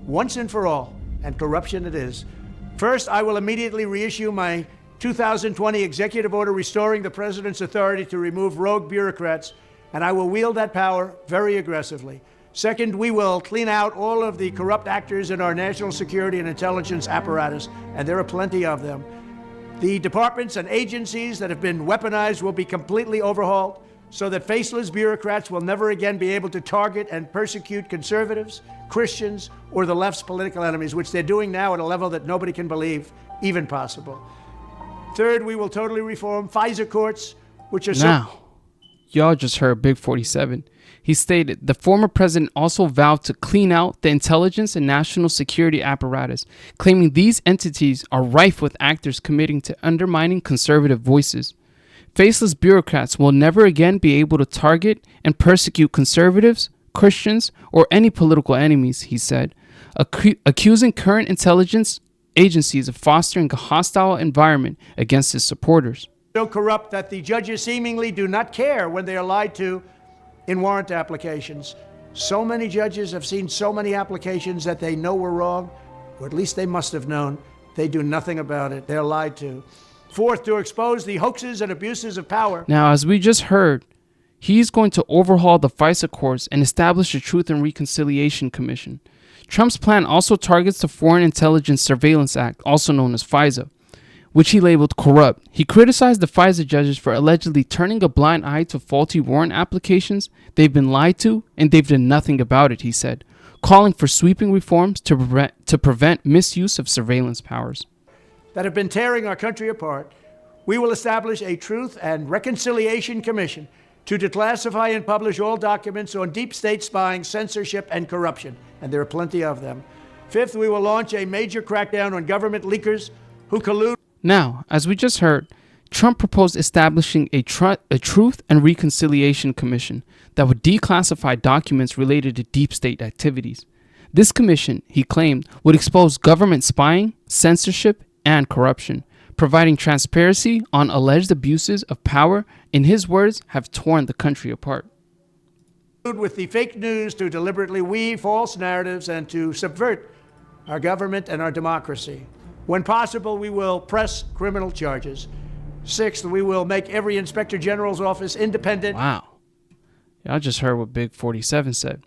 once and for all, and corruption it is. First, I will immediately reissue my 2020 executive order restoring the president's authority to remove rogue bureaucrats, and I will wield that power very aggressively. Second, we will clean out all of the corrupt actors in our national security and intelligence apparatus, and there are plenty of them. The departments and agencies that have been weaponized will be completely overhauled so that faceless bureaucrats will never again be able to target and persecute conservatives, Christians, or the left's political enemies, which they're doing now at a level that nobody can believe even possible. Third, we will totally reform FISA courts, which are Now, y'all just heard Big 47. He stated the former president also vowed to clean out the intelligence and national security apparatus, claiming these entities are rife with actors committing to undermining conservative voices. Faceless bureaucrats will never again be able to target and persecute conservatives, Christians, or any political enemies, he said, accusing current intelligence agencies of fostering a hostile environment against his supporters. So corrupt that the judges seemingly do not care when they are lied to in warrant applications. So many judges have seen so many applications that they know were wrong, or at least they must have known. They do nothing about it. They're lied to. Fourth, to expose the hoaxes and abuses of power. Now, as we just heard, he's going to overhaul the FISA courts and establish a Truth and Reconciliation Commission. Trump's plan also targets the Foreign Intelligence Surveillance Act, also known as FISA, which he labeled corrupt. He criticized the FISA judges for allegedly turning a blind eye to faulty warrant applications. They've been lied to, and they've done nothing about it, he said, calling for sweeping reforms to prevent misuse of surveillance powers that have been tearing our country apart. We will establish a Truth and Reconciliation Commission to declassify and publish all documents on deep state spying, censorship, and corruption, and there are plenty of them. Fifth, we will launch a major crackdown on government leakers who collude. Now, as we just heard, Trump proposed establishing a Truth and Reconciliation Commission that would declassify documents related to deep state activities. This commission, he claimed, would expose government spying, censorship, and corruption, providing transparency on alleged abuses of power, in his words, have torn the country apart. With the fake news to deliberately weave false narratives and to subvert our government and our democracy. When possible, we will press criminal charges. Sixth, we will make every Inspector General's office independent. Wow. Y'all just heard what Big 47 said.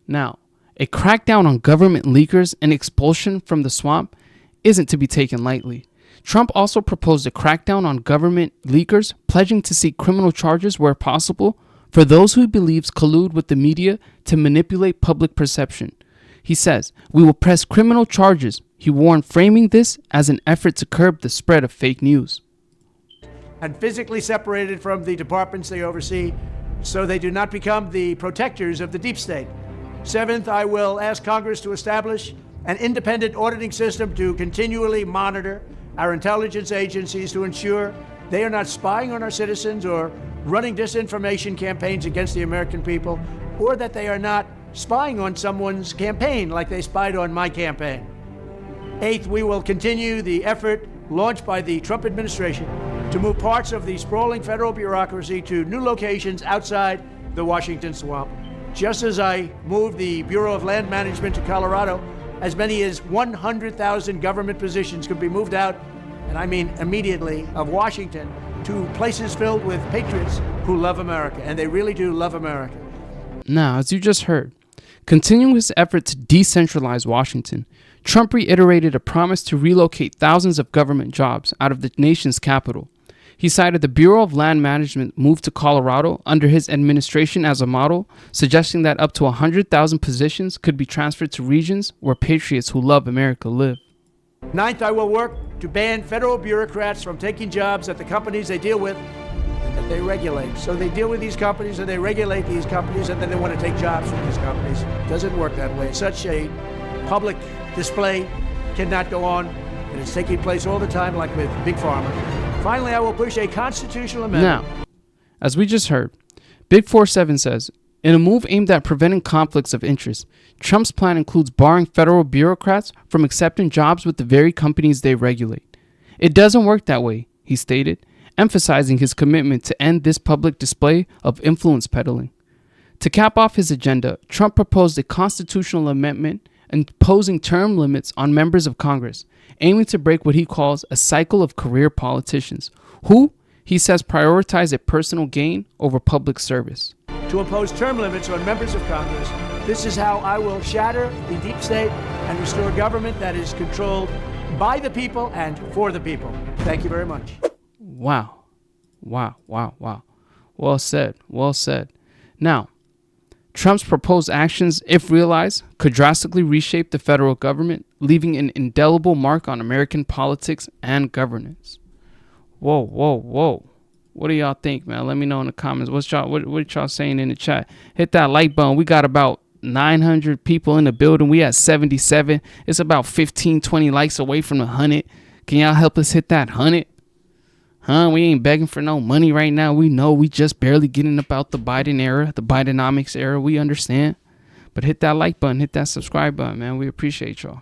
Now, a crackdown on government leakers and expulsion from the swamp isn't to be taken lightly. Trump also proposed a crackdown on government leakers, pledging to seek criminal charges where possible for those who he believes collude with the media to manipulate public perception. He says, "We will press criminal charges," he warned, framing this as an effort to curb the spread of fake news. And physically separated from the departments they oversee, so they do not become the protectors of the deep state. Seventh, I will ask Congress to establish an independent auditing system to continually monitor our intelligence agencies to ensure they are not spying on our citizens or running disinformation campaigns against the American people, or that they are not spying on someone's campaign like they spied on my campaign. Eighth, we will continue the effort launched by the Trump administration to move parts of the sprawling federal bureaucracy to new locations outside the Washington swamp. Just as I moved the Bureau of Land Management to Colorado, as many as 100,000 government positions could be moved out, and I mean immediately, of Washington to places filled with patriots who love America, and they really do love America. Now, as you just heard, continuing his effort to decentralize Washington, Trump reiterated a promise to relocate thousands of government jobs out of the nation's capital. He cited the Bureau of Land Management move to Colorado under his administration as a model, suggesting that up to 100,000 positions could be transferred to regions where patriots who love America live. Ninth, I will work to ban federal bureaucrats from taking jobs at the companies they deal with and that they regulate. So they deal with these companies and they regulate these companies, and then they want to take jobs from these companies. It doesn't work that way. Such a public display cannot go on, and it's taking place all the time like with Big Pharma. Finally, I will push a constitutional amendment. Now, as we just heard, Big 47 says, in a move aimed at preventing conflicts of interest, Trump's plan includes barring federal bureaucrats from accepting jobs with the very companies they regulate. It doesn't work that way, he stated, emphasizing his commitment to end this public display of influence peddling. To cap off his agenda, Trump proposed a constitutional amendment imposing term limits on members of Congress, aiming to break what he calls a cycle of career politicians, who, he says, prioritize a personal gain over public service. To impose term limits on members of Congress, this is how I will shatter the deep state and restore government that is controlled by the people and for the people. Thank you very much. Wow. Wow, wow, wow. Well said, well said. Now, Trump's proposed actions, if realized, could drastically reshape the federal government, leaving an indelible mark on American politics and governance. Whoa, whoa, whoa. What do y'all think, man? Let me know in the comments. What y'all saying in the chat? Hit that like button. We got about 900 people in the building. We at 77. It's about 15, 20 likes away from the 100. Can y'all help us hit that 100? Huh? We ain't begging for no money right now. We know we just barely getting about the Biden era, the Bidenomics era. We understand. But hit that like button, hit that subscribe button, man. We appreciate y'all.